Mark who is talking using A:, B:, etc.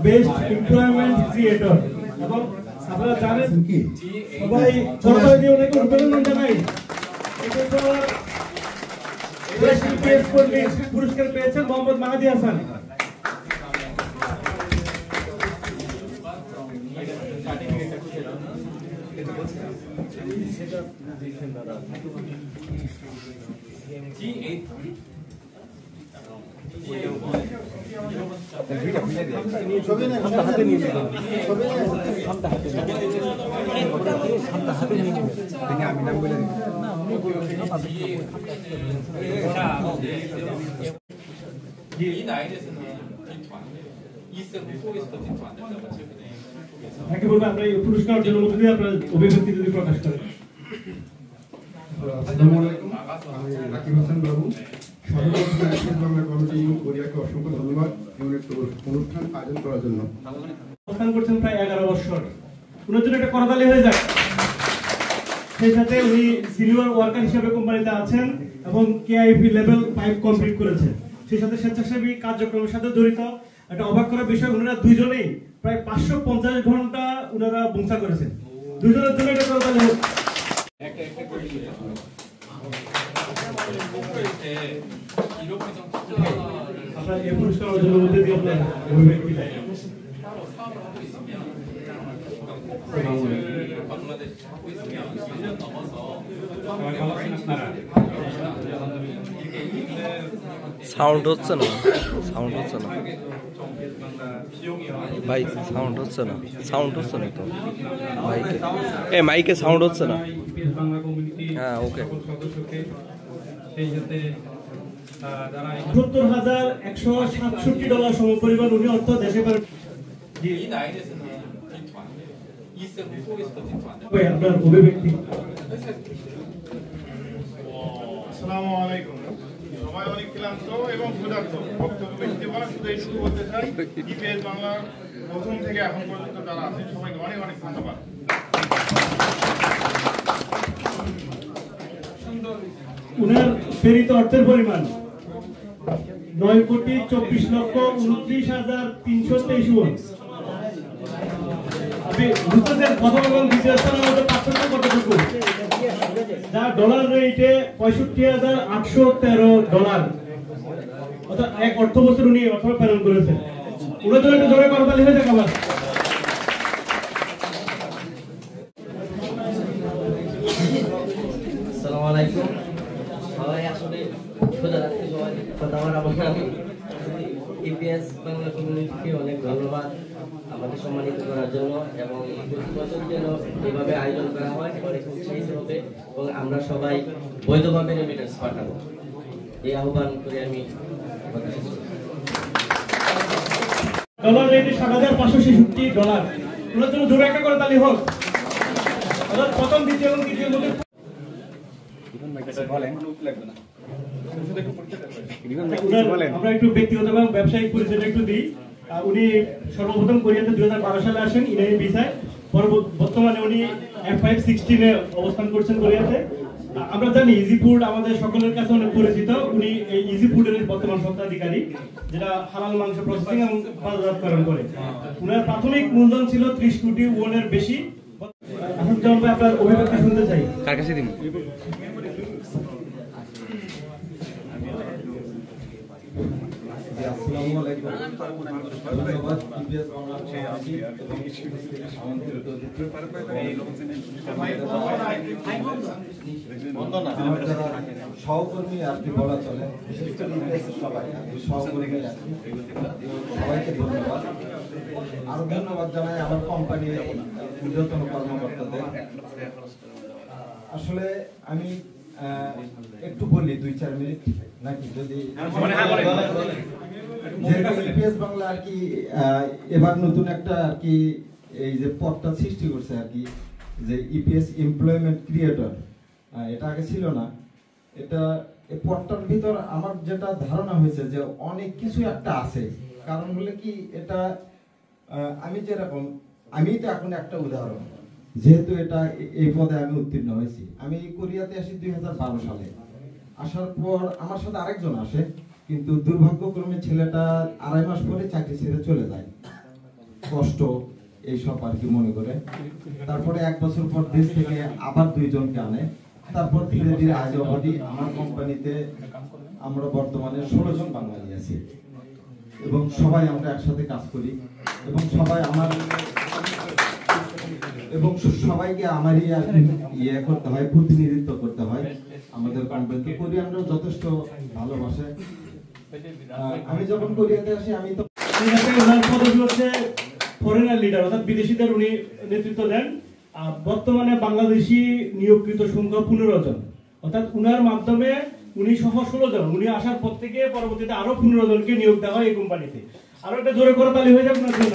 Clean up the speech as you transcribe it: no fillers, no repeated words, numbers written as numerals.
A: Best employment creator এবং আপনারা জানেন কি সবাই সরকার দিয়ে অনেক অভিনন্দন জানাই। পুরস্কার পেয়েছেন মোহাম্মদ মাহাদি হাসান। আমরা এই পুরস্কার জন্য আপনার অভিব্যক্তি যদি প্রকাশ করেন।
B: আসসালামু আলাইকুম, আমি রাকিব হাসান বাবু, বাংলা কমিটি কোরিয়াকে অসংখ্য ধন্যবাদ অনুষ্ঠান আয়োজন করার জন্য।
A: অবস্থান করছেন প্রায় 11 বছর, ওনার জন্য একটা করতালি হয়ে যায়। সেই সাথে উনি সিনিয়র ওয়ার্কার হিসেবে কোম্পানিতে আছেন এবং কেআইপি লেভেল 5 কমপ্লিট করেছেন। সেই সাথে স্বেচ্ছাসেবী কার্যক্রমের সাথে জড়িত। একটা অবাক করার বিষয়, ওনারা দুইজনেই প্রায় 550 ঘন্টা ওনারা বংশা করেছেন। দুইজনের জন্য এটা করতালি হোক। আপনার এই পুরস্কার অর্জনের মধ্যে দিয়ে আপনার অভিব্যক্তি দেয়।
C: সাউন্ড হচ্ছে না, সাউন্ড হচ্ছে না ভাই, সাউন্ড হচ্ছে না, সাউন্ড হচ্ছে না তো মাইকে, মাইকে সাউন্ড হচ্ছে না। হ্যাঁ ওকে।
A: $70,167 সমপরিমাণ উনি অর্থ দেশে আপনার অভিব্যক্তি।
D: আসসালামু আলাইকুম, সবাই অনেক ক্লান্ত এবং ক্ষুধার্ত। বক্তব্য বেশি বলা, শুধু এইটুকু বলতে চাই, ইপিএস বাংলার প্রথম থেকে এখন পর্যন্ত যারা আছে সবাইকে অনেক অনেক ধন্যবাদ।
A: উনার প্রেরিত অর্থের পরিমাণ 9,24,29,323 আপনি বুঝতেছেন কথা বলবেন দ্বিতীয় স্থানের মধ্যে পার্থক্য কতটুকু? যা ডলার রেটে $65,813, অর্থাৎ এক অর্থ বছর উনি অর্থ প্রেরণ করেছেন। ওনার জন্য একটু জোরে করতালি হয়ে যাক আবার।
E: আসসালামু আলাইকুম, সবাই আসলে খোদা রাখতে সবাই কথা আমার ইপিএস বাংলা কমিউনিটিকে অনেক ধন্যবাদ আমাদের সম্মানিত করার জন্য এবং প্রতি বছর যেন এভাবে আয়োজন করা হয় অনেক উৎসাহিত হবে এবং আমরা সবাই বৈধভাবে রেমিটেন্স পাঠাবো, এই আহ্বান করে আমি
A: ডলার রেটে $7,566। ওনার জন্য জোরে একটা করে তালি হোক। প্রথম দ্বিতীয় এবং তৃতীয় মধ্যে আমরা একটু ব্যক্তিগত এবং ব্যবসায়িক পরিচয়টা একটু দিই। উনি সর্বপ্রথম কোরিয়াতে 2012 সালে আসেন ইনাই ভিসায়। বর্তমানে উনি F516 অবস্থান করছেন কোরিয়াতে। আমরা জানি ইজি ফুড আমাদের সকলের কাছে অনেক পরিচিত। উনি এই ইজি ফুডের বর্তমান স্বত্বাধিকারী, যেটা হালাল মাংস প্রসেসিং এবং বাজারজাতকরণ করে। উনার প্রাথমিক মূলধন ছিল 30 কোটি ওয়ানের বেশি। এখন আমরা আপনার অভিব্যক্তি শুনতে চাই।
C: কার কাছে দিন?
B: আসসালামু আলাইকুম, ধন্যবাদ ইপিএস বাংলা এবং আমন্ত্রিত সহকর্মী আর কি বলা চলে, বিশেষ করে ইপিএসের সবাই সহকর্মী আছেন, সবাইকে ধন্যবাদ। আরো ধন্যবাদ জানাই আমার কোম্পানির ঊর্ধ্বতন কর্মকর্তাদের। আসলে আমি একটু বলি 2-4 মিনিট নাকি, যদি ইপিএস বাংলা আর কি এবার নতুন একটা আর কি এই যে পদটা সৃষ্টি করছে আর কি, যে ইপিএস এমপ্লয়মেন্ট ক্রিয়েটর, এটা আগে ছিল না। এটা এই পদটার ভিতর আমার যেটা ধারণা হয়েছে যে অনেক কিছু একটা আছে। কারণ হলে কি, এটা আমি যেরকম, আমি তো এখন একটা উদাহরণ, যেহেতু এটা এই পদে আমি উত্তীর্ণ হয়েছি। আমি কোরিয়াতে আসি 2012 সালে। আসার পর আমার সাথে আরেকজন আসে, কিন্তু দুর্ভাগ্যক্রমে ছেলেটা 2.5 মাস পরে চাকরি ছেড়ে চলে যায়, কষ্ট এইসব আর কি মনে করে। তারপরে 1 বছর পর দেশ থেকে আবার 2 জনকে আনে। তারপর ধীরে ধীরে আজ অবধি আমার কোম্পানিতে আমরা বর্তমানে 16 জন বাঙালি আছি এবং সবাই আমরা একসাথে কাজ করি এবং সবাই আমার এবং সবাইকে আমারই ইয়ে করতে হয়, প্রতিনিধিত্ব করতে হয় আমাদের কোম্পানিতে। কোরিয়ানরাও যথেষ্ট ভালোবাসে। আমি যখন কোরিয়াতে আসি আমি তো
A: ওনার পদবি হচ্ছে ফরেনার লিডার, অর্থাৎ বিদেশিদের উনি নেতৃত্ব দেন। বর্তমানে বাংলাদেশি নিয়োগকৃত সংখ্যা 15 জন, অর্থাৎ উনার মাধ্যমে উনি সহ 16 জন। উনি আসার পর থেকে পরবর্তীতে আরো 15 জনকে নিয়োগ দেওয়া হয় এই কোম্পানিতে। আরো একটা জোরে করতালি হয়ে যাবে ওনার জন্য।